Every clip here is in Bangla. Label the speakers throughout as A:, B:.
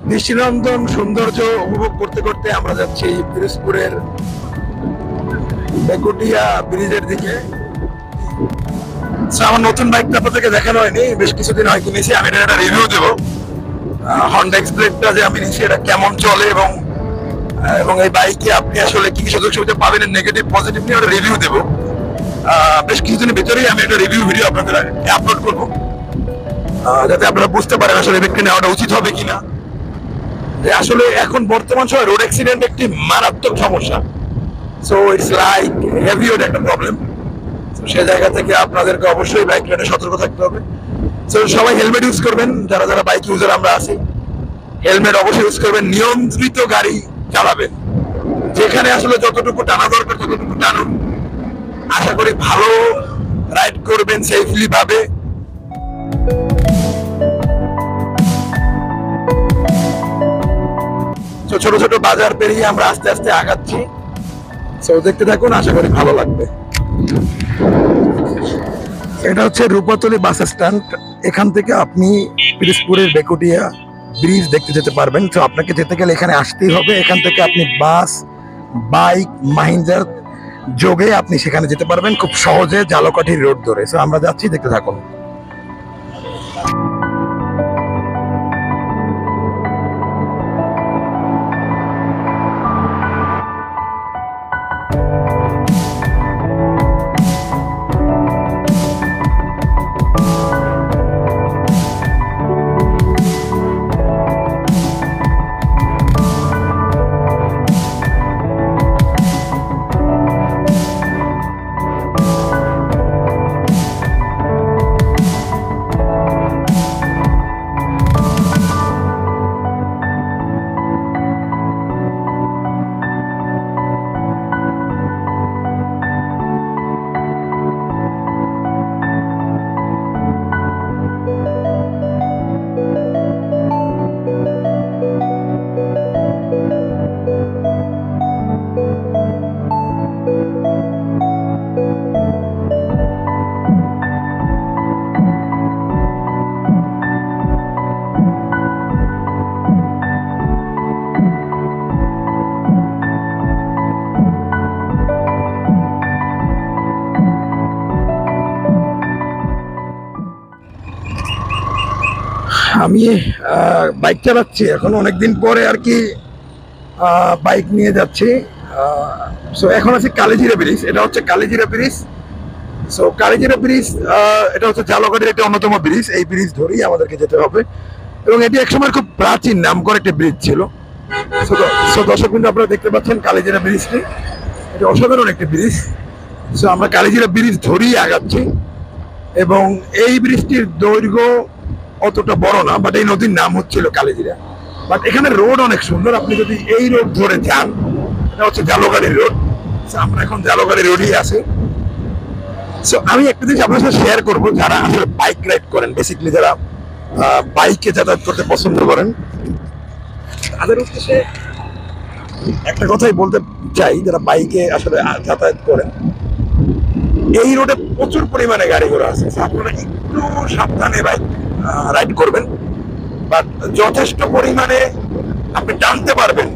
A: দৃষ্টিনন্দন সৌন্দর্য উপভোগ করতে করতে আমরা যাচ্ছি পিরোজপুরের বেকুটিয়া ব্রিজের দিকে। আমার নতুন বাইকটা আপনাদেরকে দেখানো হয়নি, বেশ কিছুদিন হয় কিনেছি। আমি এটা একটা রিভিউ দেবো, হন্ডা এক্সপ্লেডটা যে আমি নিয়েছি এটা কেমন চলে এবং এই বাইকে আপনি আসলে কি কি সুযোগ সুবিধা পাবেন, নেগেটিভ পজিটিভ নিয়ে একটা রিভিউ দেবো। বেশ কিছুদিনের ভিতরেই আমি একটা রিভিউ ভিডিও আপনাদের আপলোড করবো, যাতে আপনারা বুঝতে পারেন আসলে ব্যক্তি নেওয়াটা উচিত হবে কিনা। যে আসলে এখন বর্তমান সময় রোড অ্যাক্সিডেন্ট একটি মারাত্মক সমস্যা। সো ইটস লাইক হেভি একটা প্রবলেম। সে জায়গা থেকে আপনাদেরকে অবশ্যই বাইক রাইডে সতর্ক থাকতে হবে। সো সবাই হেলমেট ইউজ করবেন, যারা যারা বাইক ইউজার আমরা আছি হেলমেট অবশ্যই ইউজ করবেন। নিয়ন্ত্রিত গাড়ি চালাবেন, যেখানে আসলে যতটুকু টানা দরকার ততটুকু টানুন। আশা করি ভালো রাইড করবেন সেফলি ভাবে। ছোট ছোট বাজার পেরিয়ে আমরা আস্তে আস্তে আগাচ্ছি। সো দেখতে থাকুন, আশা করি ভালো লাগবে। এটা হচ্ছে রূপাতলী বাস স্ট্যান্ড। এখান থেকে আপনি পিরোজপুরের বেকুটিয়া ব্রিজ দেখতে যেতে পারবেন। তো আপনাকে যেতে গেলে এখানে আসতেই হবে। এখান থেকে আপনি বাস, বাইক, মাহিন্দ্রার যোগে আপনি সেখানে যেতে পারবেন খুব সহজে ঝালকাঠির রোড ধরে। সো আমরা যাচ্ছি, দেখতে থাকুন। আমি বাইক চালাচ্ছি এখন অনেকদিন পরে আর কি, বাইক নিয়ে যাচ্ছি। সো এখন আছি কালিজিরা ব্রিজ। এটা হচ্ছে কালিজিরা ব্রিজ। সো কালিজিরা ব্রিজ এটা হচ্ছে ঝালকাঠির একটা অন্যতম ব্রিজ। এই ব্রিজ ধরেই আমাদেরকে যেতে হবে এবং এটি একসময় খুব প্রাচীন নামকরা একটা ব্রিজ ছিল। সো দর্শক বিন্দু, আপনারা দেখতে পাচ্ছেন কালিজিরা ব্রিজটি, এটা অসাধারণ একটি ব্রিজ। সো আমরা কালিজিরা ব্রিজ ধরেই আগাচ্ছি এবং এই ব্রিজটির দৈর্ঘ্য অতটা বড় না, বাট এই নদীর নাম হচ্ছিল কালিজিরা। বাট এখানে রোড অনেক সুন্দর। আপনি যদি এই রোড ধরে যান, এটা হচ্ছে ঝালকাঠি রোড। আমরা এখন ঝালকাঠি রোডই আছি। সো আমি একটা জিনিস আপনার সাথে শেয়ার করবো, যারা আসলে বাইক রাইড করেন, বেসিক্যালি যারা বাইকে যাতায়াত করতে পছন্দ করেন, তাদের উদ্দেশ্যে একটা কথাই বলতে চাই। যারা বাইকে আসলে যাতায়াত করেন, এই রোডে প্রচুর পরিমাণে গাড়ি ঘোড়া আছে। আপনারা একটু সাবধানে বাইক রাইড করবেন, বাট যথেষ্ট পরিমাণে আপনি টানতে পারবেন।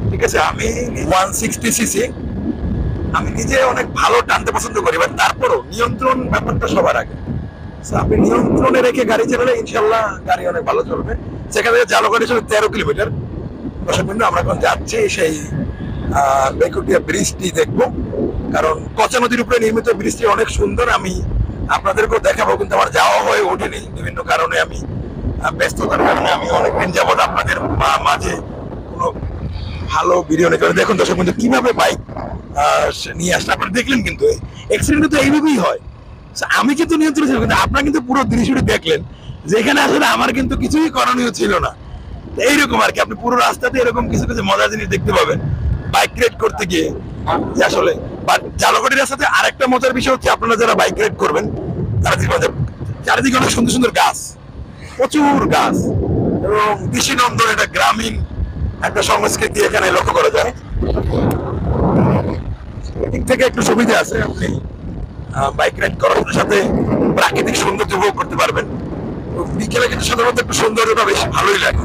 A: ঠিক আছে, আমি 160 সিসি, আমি নিজে অনেক ভালো টানতে পছন্দ করি, বাট তারপরও নিয়ন্ত্রণ ব্যাপারটা সবার আগে। আপনি নিয়ন্ত্রণে রেখে গাড়ি চালালে ইনশাল্লাহ গাড়ি অনেক ভালো চলবে। সেখান থেকে ঝালকাঠি ছিল 13 কিলোমিটার। দর্শক বিন্দু, আমরা এখন যাচ্ছি সেই বেকুটিয়া ব্রিজটি দেখবো, কারণ কচা নদীর উপরে নির্মিত ব্রিজটি অনেক সুন্দর। আমি আপনাদেরকেও দেখাবো, কিন্তু আমার যাওয়া হয়ে ওঠেনি বিভিন্ন কারণে। আমি ব্যস্ততার কারণে আমি অনেকদিন যাবত আপনাদের মাঝে কোনো ভালো ভিডিও নেই। দেখুন দর্শক বন্ধু, কিভাবে বাইক নিয়ে আসলে আপনারা দেখলেন, কিন্তু অ্যাক্সিডেন্ট তো এইভাবেই হয়। আমি কিন্তু নিয়ন্ত্রণ ছিল, কিন্তু আপনারা কিন্তু পুরো দৃশ্যটি দেখলেন, যেখানে আসলে আমার কিন্তু কিছুই করণীয় ছিল না। এইরকম আর কি, আপনি পুরো রাস্তাতে এরকম কিছু কিছু মজার জিনিস দেখতে পাবেন বাইক রাইড করতে গিয়ে। আসলে ঝালকাঠির রাস্তাতে আরেকটা মজার বিষয় হচ্ছে, আপনারা যারা বাইক রাইড করবেন তারা চারিদিকে অনেক সুন্দর সুন্দর গাছ, প্রচুর গাছ এবং দৃষ্টিনন্দন একটা গ্রামীণ একটা সংস্কৃতি এখানে লক্ষ্য করা যায়। এদিক থেকে একটু সুবিধা আছে, আপনি বাইক রাইড করার সাথে প্রাকৃতিক সৌন্দর্য উপভোগ করতে পারবেন। বিকেলে কিন্তু সাধারণত একটু সৌন্দর্যটা বেশ ভালোই লাগে।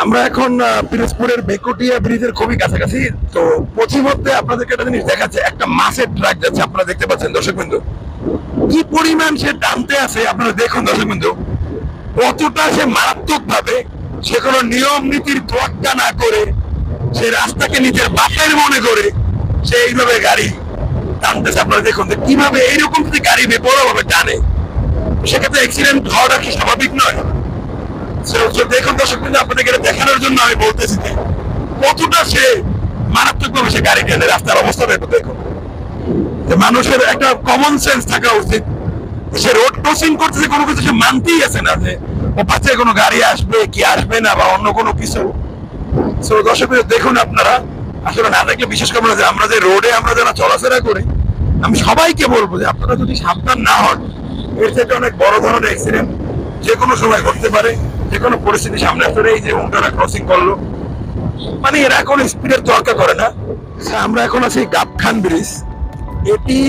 A: আমরা এখন পিরোজপুরের বেকুটিয়া ব্রিজের খুবই কাছাকাছি। তো পথিমধ্যে আপনাদেরকে একটা জিনিস দেখাচ্ছে, একটা মাছের ট্রাক যাচ্ছে, আপনারা দেখতে পাচ্ছেন দর্শক বিন্দু, কি পরিমাণ সে টানতে আছে আপনারা দেখুন দর্শক বিন্দু, কতটা সে মারাত্মক ভাবে, সে কোনো নিয়ম নীতির তোয়াক্কা না করে, সে রাস্তাকে নিজের বাপের মনে করে সে এইভাবে গাড়ি টানতেছে। আপনারা দেখুন কিভাবে এইরকম যদি গাড়ি বেপরোয়া ভাবে টানে, সেক্ষেত্রে অ্যাক্সিডেন্ট হওয়াটা কি স্বাভাবিক নয়? দেখুন দর্শক বিন্দু, আপনাদেরকে দেখানোর জন্য আমি বলতেছি যে কতটা সে মারাত্মক ভাবে সে গাড়ি টেনে, রাস্তার অবস্থা দেখুন। যে মানুষের একটা কমন সেন্স থাকা উচিত, সে রোড ক্রসিং করতেছে কোনো কিছু সে মানতেই আছে না যে ও পাশে কোনো গাড়ি আসবে কি আসবে না বা অন্য কোনো কিছু। সো দর্শক দেখুন, আপনারা আসলে না দেখলে বিশেষ করে যে আমরা যে রোডে আমরা যারা চলাফেরা করি, আমি সবাইকে বলবো যে আপনারা যদি সাবধান না হন, এর থেকে অনেক বড় ধরনের অ্যাক্সিডেন্ট যে কোনো সময় ঘটতে পারে, যে কোনো পরিস্থিতি সামনে আসতে পারে। এই যে ওনারা ক্রসিং করলো, মানে এরা এখন স্পিডের তোয়াক্কা করে না। আমরা এখন আছি গাবখান ব্রিজ, এটি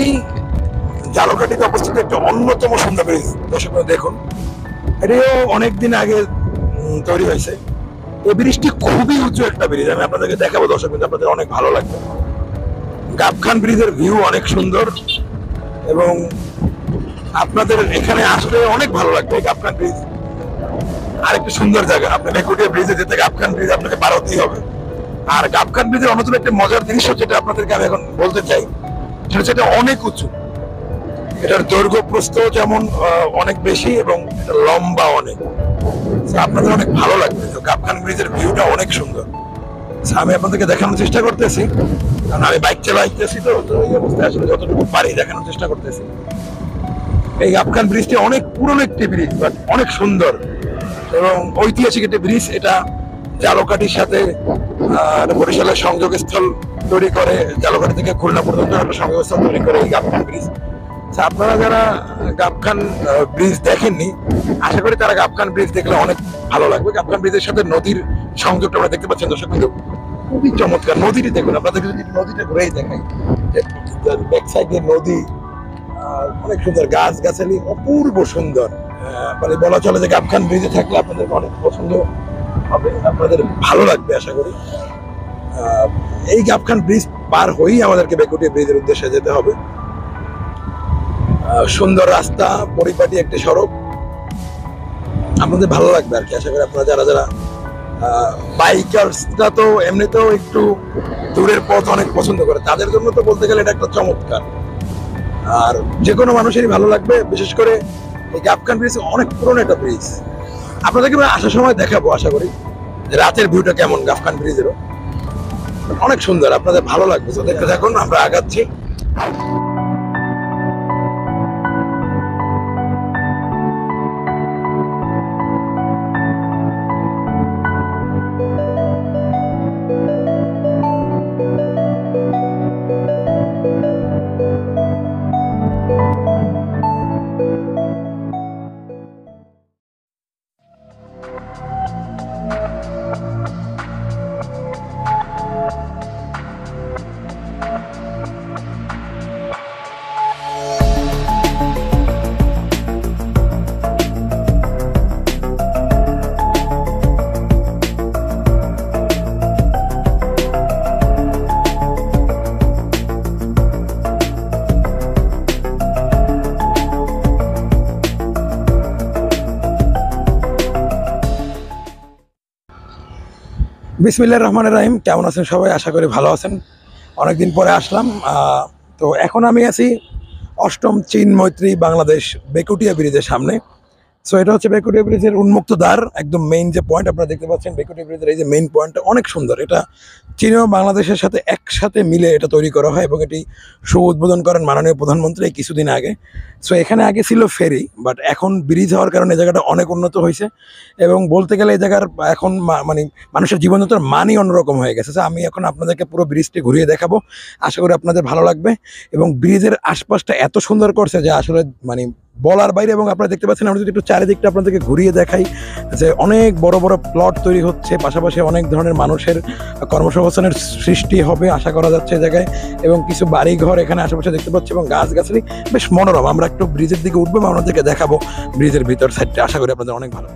A: ঝালকাঠিতে অবস্থিত একটা অন্যতম সুন্দর ব্রিজ। দর্শক দেখুন, এটিও অনেকদিন আগে তৈরি হয়েছে। এই ব্রিজটি খুবই উঁচু একটা ব্রিজ, আমি আপনাদেরকে দেখাবো দর্শক, আপনাদের অনেক ভালো লাগবে। গাবখান ব্রিজের ভিউ অনেক সুন্দর এবং আপনাদের এখানে আসলে অনেক ভালো লাগবে। গাবখান ব্রিজ আরেকটা সুন্দর জায়গা, আপনি বেকুটিয়া ব্রিজে যেতে গাবখান ব্রিজ আপনাকে পার হতেই হবে। আর গাবখান ব্রিজের অন্যতম একটা মজার জিনিস হচ্ছে, যেটা আপনাদেরকে আমি এখন বলতে চাই, সেটা হচ্ছে এটা অনেক উঁচু। এটার দৈর্ঘ্য প্রস্থ যেমন অনেক বেশি এবং এটা লম্বা অনেক, আপনাদের অনেক ভালো লাগবে। তো গাবখান ব্রিজের ভিউটা অনেক সুন্দর, আমি আপনাদেরকে দেখানোর চেষ্টা করতেছি, কারণ আমি বাইক চালাইতেছি। তো এই অবস্থায় আসলে যতটুকু পারি দেখানোর চেষ্টা করতেছি। এই গাবখান ব্রিজটি অনেক পুরনো একটি ব্রিজ, বাট অনেক সুন্দর এবং ঐতিহাসিক একটি ব্রিজ। এটা ঝালকাঠির সাথে বরিশালের সংযোগস্থল তৈরি করে, ঝালকাঠি থেকে খুলনা পর্যন্ত একটা সংযোগস্থল তৈরি করে এই গাবখান ব্রিজ। আপনারা যারা গাবখান ব্রিজ দেখেননি, আশা করি তারা গাবখান ব্রিজ দেখলে অনেক ভালো লাগবে। গাবখান ব্রিজের সাথে নদীর সংযোগটা আমরা দেখতে পাচ্ছেন দর্শক, কিন্তু খুবই চমৎকার। নদীটি দেখুন, আপনাদের যদি নদীটা ঘুরেই দেখাই, ব্যাক সাইডে নদী, অনেক সুন্দর গাছ গাছালি, অপূর্ব সুন্দর। মানে বলা চলে যে গাবখান ব্রিজে থাকলে আপনাদের অনেক পছন্দ হবে, আপনাদের ভালো লাগবে আশা করি। এই গাবখান ব্রিজ পার হয়েই আমাদেরকে বেকুটিয়া ব্রিজের উদ্দেশ্যে যেতে হবে। সুন্দর রাস্তা, পরিপাটি একটি সড়ক, আপনাদের ভালো লাগবে আর কি। আশা করি আপনারা যারা যারা বাইকার্সরা তো এমনিতেও একটু দূরের পথ অনেক পছন্দ করে, তাদের জন্য তো বলতে গেলে এটা একটা চমৎকার, আর যে কোনো মানুষেরই ভালো লাগবে। বিশেষ করে এই গাবখান ব্রিজ অনেক পুরনো একটা ব্রিজ, আপনাদেরকে আসার সময় দেখাবো আশা করি রাতের ভিউটা কেমন গাবখান ব্রিজেরও অনেক সুন্দর, আপনাদের ভালো লাগবে। তো দেখতে থাকুন, আমরা আগাচ্ছি। বিসমিল্লাহির রহমানির রহিম। কেমন আছেন সবাই? আশা করি ভালো আছেন। অনেকদিন পরে আসলাম। তো এখন আমি আছি অষ্টম চীন মৈত্রী বাংলাদেশ বেকুটিয়া ব্রিজের সামনে। সো এটা হচ্ছে বেকুটিয়া ব্রিজের উন্মুক্ত দ্বার, একদম মেইন যে পয়েন্ট আপনারা দেখতে পাচ্ছেন। বেকুটিয়া ব্রিজের এই যে মেইন পয়েন্টটা অনেক সুন্দর, এটা চীন ও বাংলাদেশের সাথে একসাথে মিলে এটা তৈরি করা হয় এবং এটি শুভ উদ্বোধন করেন মাননীয় প্রধানমন্ত্রী কিছুদিন আগে। সো এখানে আগে ছিল ফেরি, বাট এখন ব্রিজ হওয়ার কারণে এই জায়গাটা অনেক উন্নত হয়েছে এবং বলতে গেলে এই জায়গার এখন মানে মানুষের জীবনযাত্রার মানই অন্যরকম হয়ে গেছে। আমি এখন আপনাদেরকে পুরো ব্রিজটি ঘুরিয়ে দেখাবো, আশা করি আপনাদের ভালো লাগবে। এবং ব্রিজের আশপাশটা এত সুন্দর করছে যে আসলে মানে বলার বাইরে। এবং আপনারা দেখতে পাচ্ছেন, আমরা যদি একটু চারিদিকটা আপনাদেরকে ঘুরিয়ে দেখাই, যে অনেক বড় বড় প্লট তৈরি হচ্ছে, পাশাপাশি অনেক ধরনের মানুষের কর্মসংস্থানের সৃষ্টি হবে আশা করা যাচ্ছে এই জায়গায়, এবং কিছু বাড়ি ঘর এখানে আশেপাশে দেখতে পাচ্ছি এবং গাছগাছালি বেশ মনোরম। আমরা একটু ব্রিজের দিকে উঠবো, আপনাদেরকে দেখাবো ব্রিজের ভিতর সাইডটা, আশা করি আপনাদের অনেক ভালো।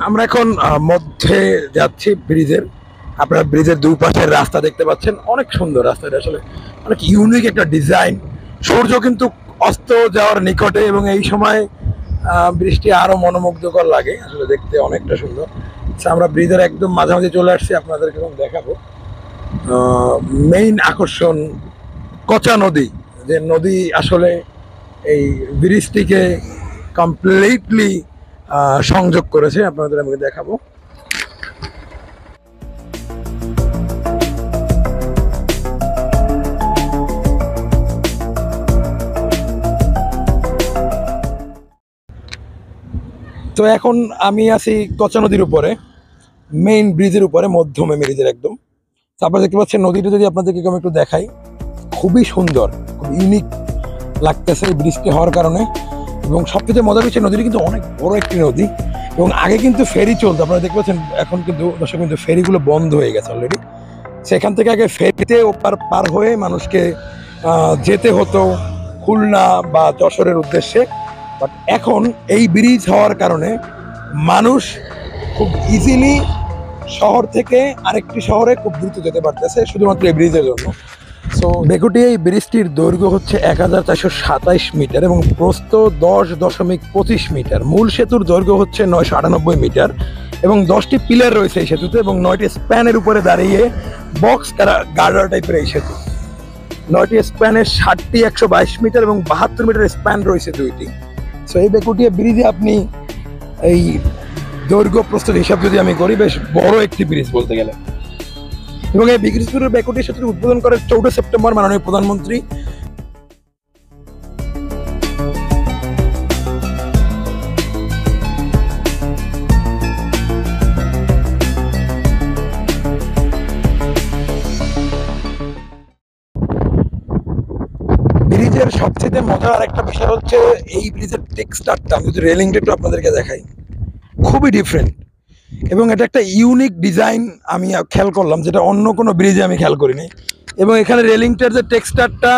A: আমরা এখন মধ্যে যাচ্ছি ব্রিজের। আপনারা ব্রিজের দুই পাশের রাস্তা দেখতে পাচ্ছেন, অনেক সুন্দর রাস্তাটা, আসলে অনেক ইউনিক একটা ডিজাইন। সূর্য কিন্তু অস্ত যাওয়ার নিকটে এবং এই সময় বৃষ্টি আরো মনোমুগ্ধকর লাগে, আসলে দেখতে অনেকটা সুন্দর। আমরা ব্রিজের একদম মাঝামাঝি চলে আসছি, আপনাদেরকে এবং দেখাবো মেইন আকর্ষণ কচা নদী, যে নদী আসলে এই ব্রিজটিকে কমপ্লিটলি সংযোগ করেছে, আপনাদের আমি দেখাবো। তো এখন আমি আছি কচা নদীর উপরে, মেইন ব্রিজের উপরে, মধ্যমে ব্রিজের একদম। তারপর দেখতে পাচ্ছেন নদীটা, যদি আপনাদেরকে আমি একটু দেখাই, খুবই সুন্দর, খুব ইউনিক লাগতেছে এই ব্রিজটি হওয়ার কারণে। এবং সবচেয়ে মজা হচ্ছে নদীটি কিন্তু অনেক বড় একটি নদী এবং আগে কিন্তু ফেরি চলতো, আপনারা দেখতে পাচ্ছেন। এখন কিন্তু দর্শক কিন্তু ফেরিগুলো বন্ধ হয়ে গেছে অলরেডি। সেখান থেকে আগে ফেরিতে ওপার পার হয়ে মানুষকে যেতে হতো খুলনা বা যশোরের উদ্দেশ্যে, বাট এখন এই ব্রিজ হওয়ার কারণে মানুষ খুব ইজিলি শহর থেকে আরেকটি শহরে খুব দ্রুত যেতে পারতেছে শুধুমাত্র এই ব্রিজের জন্য। সো বেকুটিয়া এই ব্রিজটির দৈর্ঘ্য হচ্ছে 1427 মিটার এবং প্রস্থ 10.25 মিটার। মূল সেতুর দৈর্ঘ্য হচ্ছে 998 মিটার এবং 10টি পিলার রয়েছে এই সেতুতে এবং 9টি স্প্যানের উপরে দাঁড়িয়ে বক্স গার্ডার টাইপের এই সেতু। 9টি স্প্যানের 60টি 122 মিটার এবং 72 মিটার স্প্যান রয়েছে 2টি। সো এই বেকুটিয়া ব্রিজে আপনি এই দৈর্ঘ্য প্রস্তুত হিসাব যদি আমি করি বেশ বড় একটি ব্রিজ বলতে গেলে। এবং এই ব্রিজের বেকুটিয়া সেতুর উদ্বোধন করে 14 সেপ্টেম্বর মাননীয় প্রধানমন্ত্রী। ব্রিজের সবচেয়ে মজার একটা বিষয় হচ্ছে এই ব্রিজের টেক্সচারটা, আমি যদি রেলিংটা একটু আপনাদেরকে দেখাই, খুবই ডিফারেন্ট এবং এটা একটা ইউনিক ডিজাইন আমি খেয়াল করলাম যেটা অন্য কোনো ব্রিজে আমি খেয়াল করিনি। এবং এখানে রেলিংটার যে টেক্সচারটা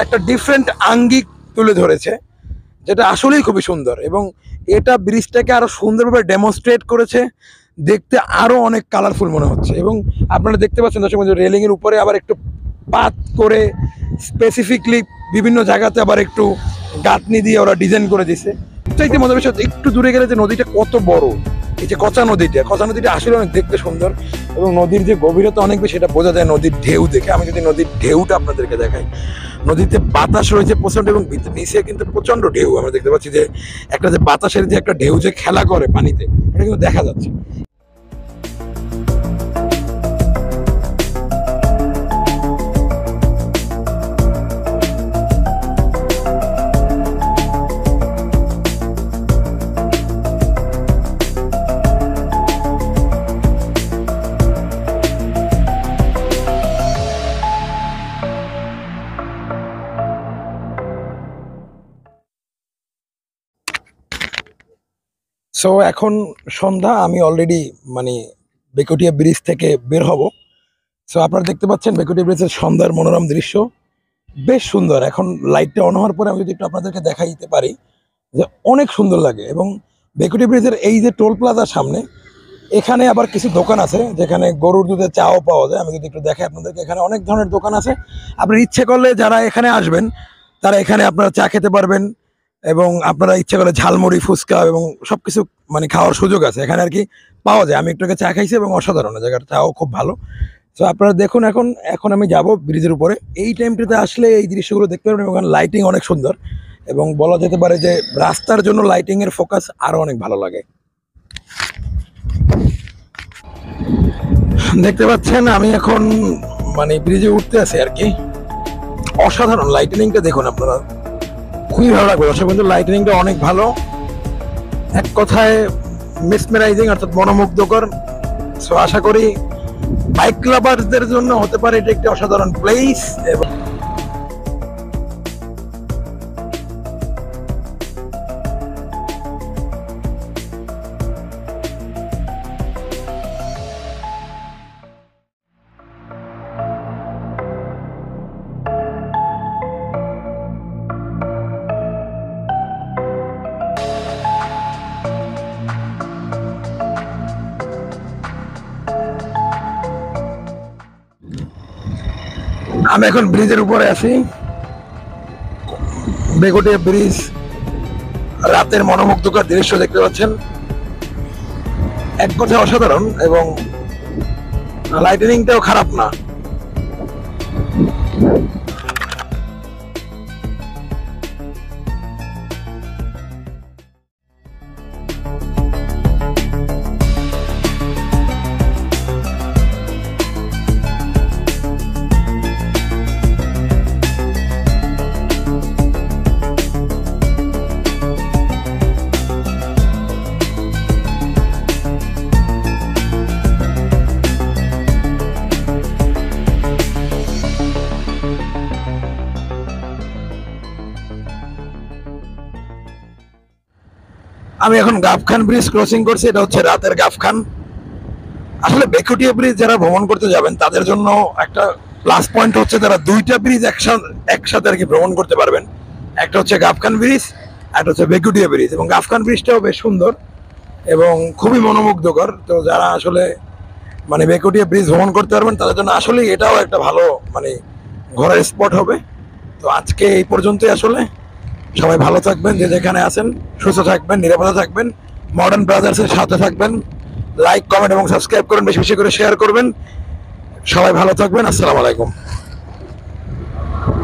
A: একটা ডিফারেন্ট আঙ্গিক তুলে ধরেছে যেটা আসলেই খুবই সুন্দর এবং এটা ব্রিজটাকে আরো সুন্দরভাবে ডেমনস্ট্রেট করেছে, দেখতে আরো অনেক কালারফুল মনে হচ্ছে। এবং আপনারা দেখতে পাচ্ছেন দর্শক বন্ধু, রেলিং এর উপরে আবার একটু পাত করে স্পেসিফিকলি বিভিন্ন জায়গাতে আবার একটু গাঁথনি দিয়ে ওরা ডিজাইন করে দিছে। চাইতে মজার বিষয় একটু দূরে গেলে যে নদীটা কত বড়, এই যে কচা নদীটা আসলে অনেক দেখতে সুন্দর এবং নদীর যে গভীরতা অনেক বেশি সেটা বোঝা যায় নদীর ঢেউ দেখে। আমি যদি নদীর ঢেউটা আপনাদেরকে দেখাই, নদীতে বাতাস রয়েছে প্রচন্ড এবং নিচে কিন্তু প্রচন্ড ঢেউ। আমরা দেখতে পাচ্ছি যে একটা যে বাতাসের যে একটা ঢেউ যে খেলা করে পানিতে, এটা কিন্তু দেখা যাচ্ছে। সো এখন সন্ধ্যা, আমি অলরেডি মানে বেকুটিয়া ব্রিজ থেকে বের হব। সো আপনারা দেখতে পাচ্ছেন বেকুটিয়া ব্রিজের সন্ধ্যার মনোরম দৃশ্য, বেশ সুন্দর। এখন লাইটটা অন হওয়ার পরে আমি যদি একটু আপনাদেরকে দেখাই দিতে পারি যে অনেক সুন্দর লাগে। এবং বেকুটিয়া ব্রিজের এই যে টোল প্লাজার সামনে এখানে আবার কিছু দোকান আছে যেখানে গরুর দুধের চাও পাওয়া যায়। আমি যদি একটু দেখাই আপনাদেরকে, এখানে অনেক ধরনের দোকান আছে। আপনার ইচ্ছে করলে যারা এখানে আসবেন তারা এখানে আপনারা চা খেতে পারবেন এবং আপনারা ইচ্ছে করলে ঝালমুড়ি, ফুচকা এবং সবকিছু মানে খাওয়ার সুযোগ আছে এখানে আর কি পাওয়া যায়। আমি একটু আগে চা খাইছি এবং অসাধারণ, জায়গাটা চাও খুব ভালো। তো আপনারা দেখুন, এখন এখন আমি যাব ব্রিজের উপরে। এই টাইমটাতে আসলে এই দৃশ্যগুলো দেখতে পারবেন এবং লাইটিং অনেক সুন্দর এবং বলা যেতে পারে যে রাস্তার জন্য লাইটিং এর ফোকাস আরো অনেক ভালো লাগে। দেখতে পাচ্ছেন আমি এখন মানে ব্রিজে উঠতে আছি আর কি। অসাধারণ লাইটিংটা দেখুন আপনারা, খুবই ভালো লাগবে দর্শক বন্ধু। লাইটিংটা অনেক ভালো, এক কথায় মেসমেরাইজিং অর্থাৎ মনোমুগ্ধকর। সো আশা করি বাইক লাভারদের জন্য হতে পারে এটা একটি অসাধারণ প্লেস। এবং আমি এখন ব্রিজের উপরে আছি। বেকুটিয়া ব্রিজ, রাতের মনোমুগ্ধকর দৃশ্য দেখতে পাচ্ছেন, এক কথায় অসাধারণ এবং লাইটিংটাও খারাপ না। আমি এখন গাফখান ব্রিজ ক্রসিং করছি, এটা হচ্ছে রাতের গাফখান। আসলে বেকুটিয়া ব্রিজ যারা ভ্রমণ করতে যাবেন তাদের জন্য একটা প্লাস পয়েন্ট হচ্ছে তারা দুইটা ব্রিজ একসাথে আর কি ভ্রমণ করতে পারবেন। একটা হচ্ছে গাফখান ব্রিজ, একটা হচ্ছে বেকুটিয়া ব্রিজ। এবং গাফখান ব্রিজটাও বেশ সুন্দর এবং খুবই মনোমুগ্ধকর। তো যারা আসলে মানে বেকুটিয়া ব্রিজ ভ্রমণ করতে পারবেন তাদের জন্য আসলেই এটাও একটা ভালো মানে ঘোরার স্পট হবে। তো আজকে এই পর্যন্তই আসলে। সবাই ভালো থাকবেন, যে যেখানে আছেন সুস্থ থাকবেন, নিরাপদে থাকবেন, মডার্ন ব্রাদার্সের সাথে থাকবেন। লাইক, কমেন্ট এবং সাবস্ক্রাইব করবেন, বেশি বেশি করে শেয়ার করবেন। সবাই ভালো থাকবেন। আসসালামু আলাইকুম।